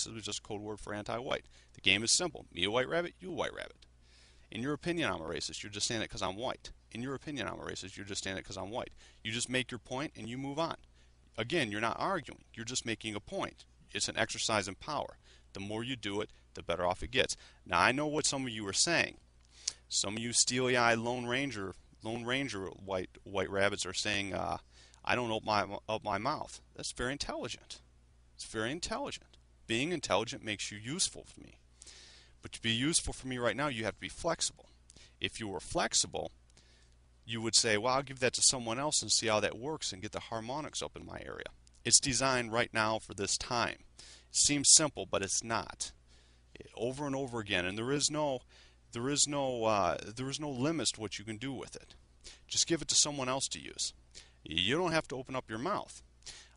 It was just a code word for anti-white. The game is simple. Me a white rabbit, you a white rabbit. In your opinion, I'm a racist. You're just saying it because I'm white. In your opinion, I'm a racist. You're just saying it because I'm white. You just make your point and you move on. Again, you're not arguing. You're just making a point. It's an exercise in power. The more you do it, the better off it gets. Now, I know what some of you are saying. Some of you steely-eyed Lone Ranger white rabbits are saying, I don't open my mouth. That's very intelligent. It's very intelligent. Being intelligent makes you useful for me. But to be useful for me right now, you have to be flexible. If you were flexible, you would say, well, I'll give that to someone else and see how that works and get the harmonics up in my area. It's designed right now for this time. It seems simple, but it's not. Over and over again, and there is no limits to what you can do with it. Just give it to someone else to use. You don't have to open up your mouth.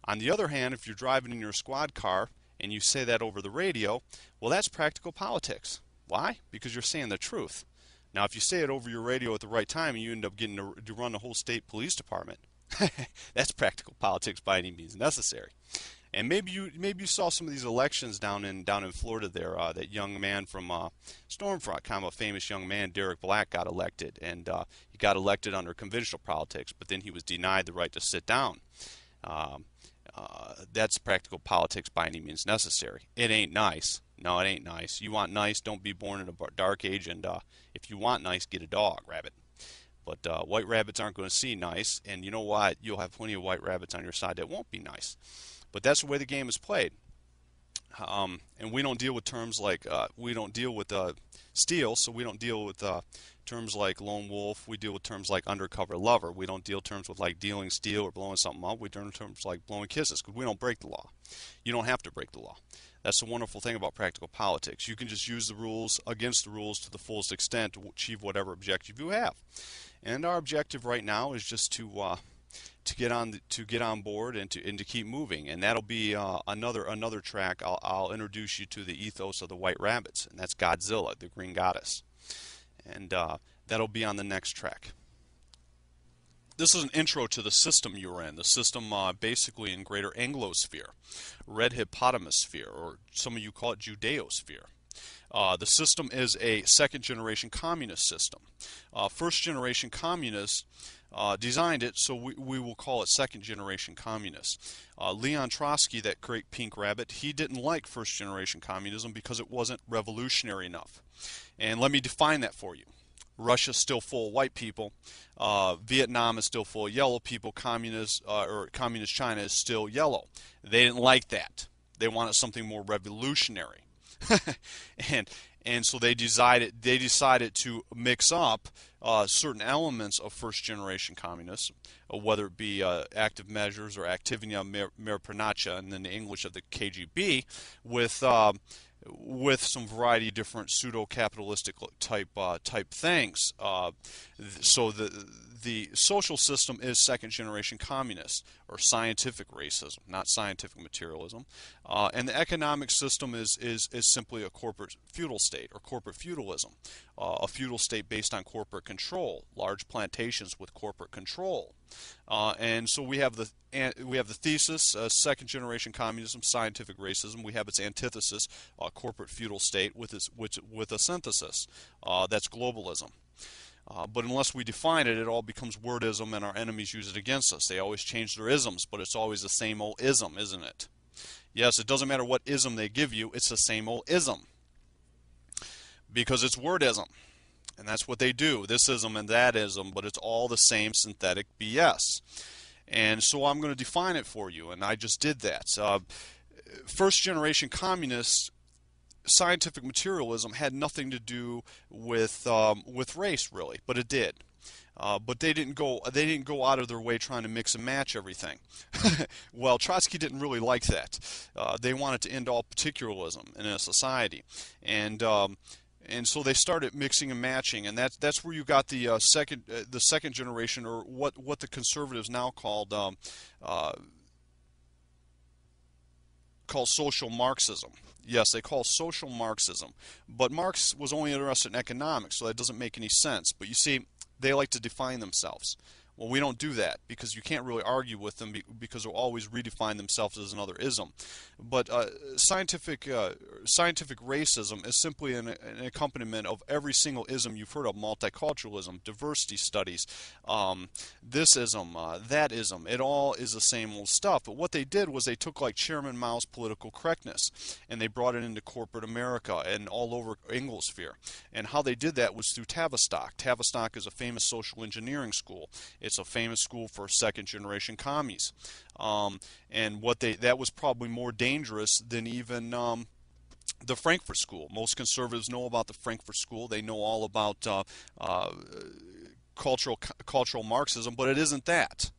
On the other hand, if you're driving in your squad car and you say that over the radio, well, that's practical politics. Why? Because you're saying the truth. Now, if you say it over your radio at the right time and you end up getting to run the whole state police department, that's practical politics by any means necessary. And maybe you saw some of these elections down in Florida there. That young man from Stormfront, kind of a famous young man, Derek Black, got elected, and he got elected under conventional politics, but then he was denied the right to sit down. That's practical politics by any means necessary. It ain't nice. No, it ain't nice. You want nice, don't be born in a dark age, and if you want nice, get a dog, rabbit. But white rabbits aren't going to see nice, and you know what? You'll have plenty of white rabbits on your side that won't be nice. But that's the way the game is played. And we don't deal with terms like, we don't deal with steal, so we don't deal with terms like lone wolf. We deal with terms like undercover lover. We don't deal terms with like dealing steal or blowing something up. We deal in terms like blowing kisses, because we don't break the law. You don't have to break the law. That's the wonderful thing about practical politics. You can just use the rules against the rules to the fullest extent to achieve whatever objective you have. And our objective right now is just to get on board and to keep moving, and that'll be another track. I'll introduce you to the ethos of the White Rabbits, and that's Godzilla, the Green Goddess, and that'll be on the next track. This is an intro to the system you're in. The system basically in Greater Anglosphere, Red Hippopotamosphere, or some of you call it Judeosphere. The system is a second-generation communist system. First-generation communists designed it, so we will call it second-generation communists. Leon Trotsky, that great pink rabbit, he didn't like first-generation communism because it wasn't revolutionary enough. And let me define that for you. Russia's still full of white people. Vietnam is still full of yellow people. Communist China is still yellow. They didn't like that. They wanted something more revolutionary. and so they decided to mix up certain elements of first-generation communists, whether it be active measures or activia mirprenaccia, and then the English of the KGB, with some variety of different pseudo-capitalistic type things. So the social system is second-generation communist, or scientific racism, not scientific materialism. And the economic system is simply a corporate feudal state, or corporate feudalism, a feudal state based on corporate control, large plantations with corporate control. And so we have the thesis, second-generation communism, scientific racism. We have its antithesis, corporate feudal state, with a synthesis. That's globalism. But unless we define it, it all becomes wordism, and our enemies use it against us. They always change their isms, but it's always the same old ism, isn't it? Yes, it doesn't matter what ism they give you, it's the same old ism. Because it's wordism. And that's what they do, this ism and that ism, but it's all the same synthetic BS. And so I'm going to define it for you, and I just did that. First-generation communists, scientific materialism had nothing to do with race, really, but it did. But they didn't go out of their way trying to mix and match everything. Well, Trotsky didn't really like that. They wanted to end all particularism in a society, and so they started mixing and matching, and that's where you got the second generation, or what the conservatives now called social Marxism. Yes, they call social Marxism, but Marx was only interested in economics, so that doesn't make any sense. But you see, they like to define themselves. Well, we don't do that because you can't really argue with them because they'll always redefine themselves as another ism. But scientific racism is simply an accompaniment of every single ism you've heard of: multiculturalism, diversity studies, this ism, that ism. It all is the same old stuff. But what they did was they took like Chairman Mao's political correctness and they brought it into corporate America and all over Inglesphere. And how they did that was through Tavistock. Tavistock is a famous social engineering school. It's a famous school for second generation commies. And that was probably more dangerous than even the Frankfurt School. Most conservatives know about the Frankfurt School. They know all about cultural Marxism, but it isn't that.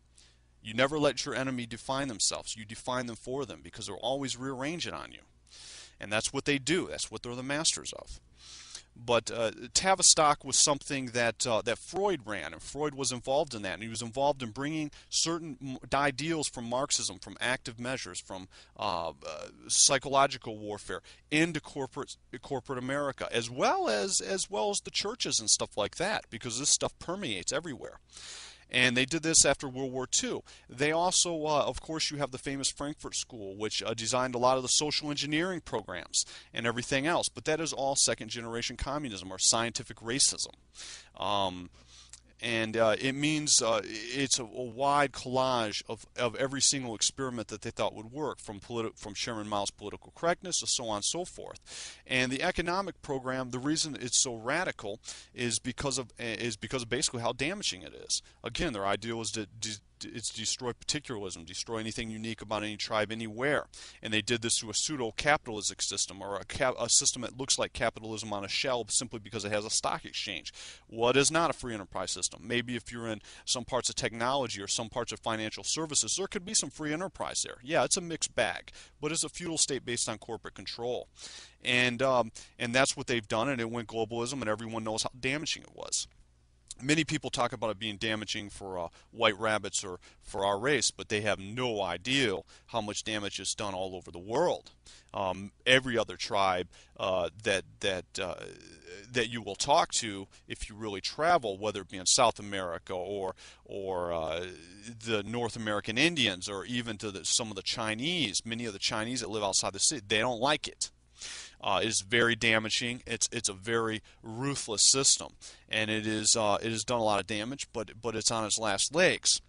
You never let your enemy define themselves. You define them for them because they'll always rearrange it on you. And that's what they do. That's what they're the masters of. But Tavistock was something that Freud ran, and Freud was involved in that, and he was involved in bringing certain ideals from Marxism, from active measures, from psychological warfare into corporate America, as well as the churches and stuff like that, because this stuff permeates everywhere. And they did this after World War II. They also, of course, you have the famous Frankfurt School, which designed a lot of the social engineering programs and everything else. But that is all second-generation communism or scientific racism. And it means it's a wide collage of every single experiment that they thought would work, from Chairman Mao's political correctness to so on and so forth. And the economic program, the reason it's so radical is because of basically how damaging it is. Again, their ideal is to destroy particularism, destroy anything unique about any tribe anywhere. And they did this through a pseudo-capitalistic system, or a system that looks like capitalism on a shell simply because it has a stock exchange. What is not a free enterprise system? Maybe if you're in some parts of technology or some parts of financial services, there could be some free enterprise there. Yeah, it's a mixed bag, but it's a feudal state based on corporate control. And that's what they've done, and it went globalism, and everyone knows how damaging it was. Many people talk about it being damaging for white rabbits or for our race, but they have no idea how much damage is done all over the world. Every other tribe that you will talk to, if you really travel, whether it be in South America or the North American Indians, or even to some of the Chinese, many of the Chinese that live outside the city, they don't like it. It is very damaging. It's a very ruthless system, and it has done a lot of damage, but it's on its last legs.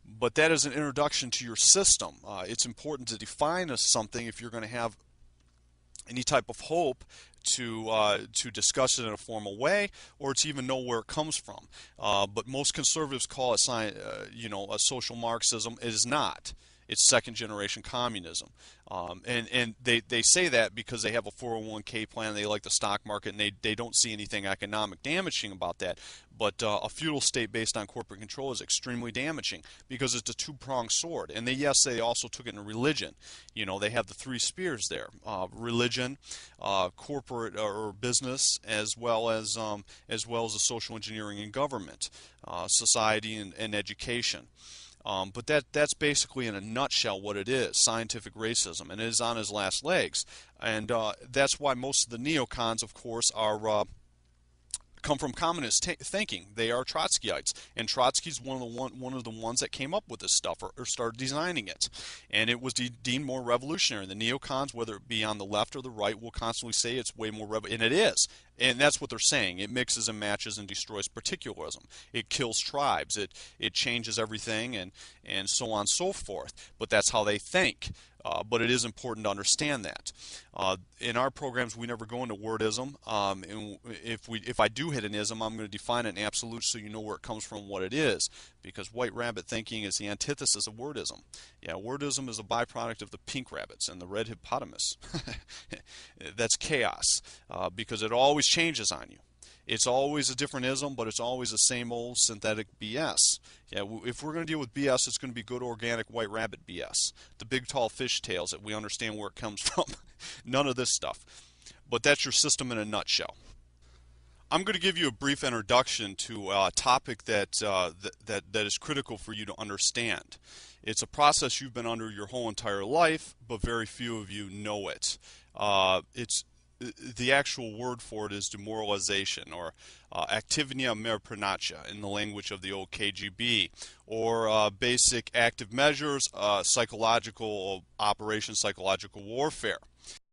But that is an introduction to your system. It's important to define something if you're going to have any type of hope to discuss it in a formal way, or to even know where it comes from. But most conservatives call it a social Marxism. It is not. It's second-generation communism. And they say that because they have a 401k plan, they like the stock market, and they don't see anything economic damaging about that. But a feudal state based on corporate control is extremely damaging because it's a two-pronged sword. And they also took it in religion. You know, they have the three spears there: religion, corporate or business, as well as the social engineering and government, society and education. But that's basically in a nutshell what it is: scientific racism, and it is on his last legs. And that's why most of the neocons, of course, come from communist thinking. They are Trotskyites, and Trotsky's one of the ones that came up with this stuff or started designing it, and it was deemed more revolutionary. The neocons, whether it be on the left or the right, will constantly say it's way more and it is. And that's what they're saying. It mixes and matches and destroys particularism. It kills tribes. It changes everything, and so on and so forth. But that's how they think. But it is important to understand that. In our programs, we never go into wordism. And if I do hit an ism, I'm going to define it in absolute so you know where it comes from, what it is. Because white rabbit thinking is the antithesis of wordism. Yeah, wordism is a byproduct of the pink rabbits and the red hippopotamus. That's chaos, because it always changes on you. It's always a different ism, but it's always the same old synthetic BS. Yeah, if we're going to deal with BS, it's going to be good organic white rabbit BS. The big tall fish tails that we understand where it comes from. None of this stuff. But that's your system in a nutshell. I'm going to give you a brief introduction to a topic that is critical for you to understand. It's a process you've been under your whole entire life, but very few of you know it. the actual word for it is demoralization, or activnia merprenatio in the language of the old KGB, or basic active measures, psychological operations, psychological warfare.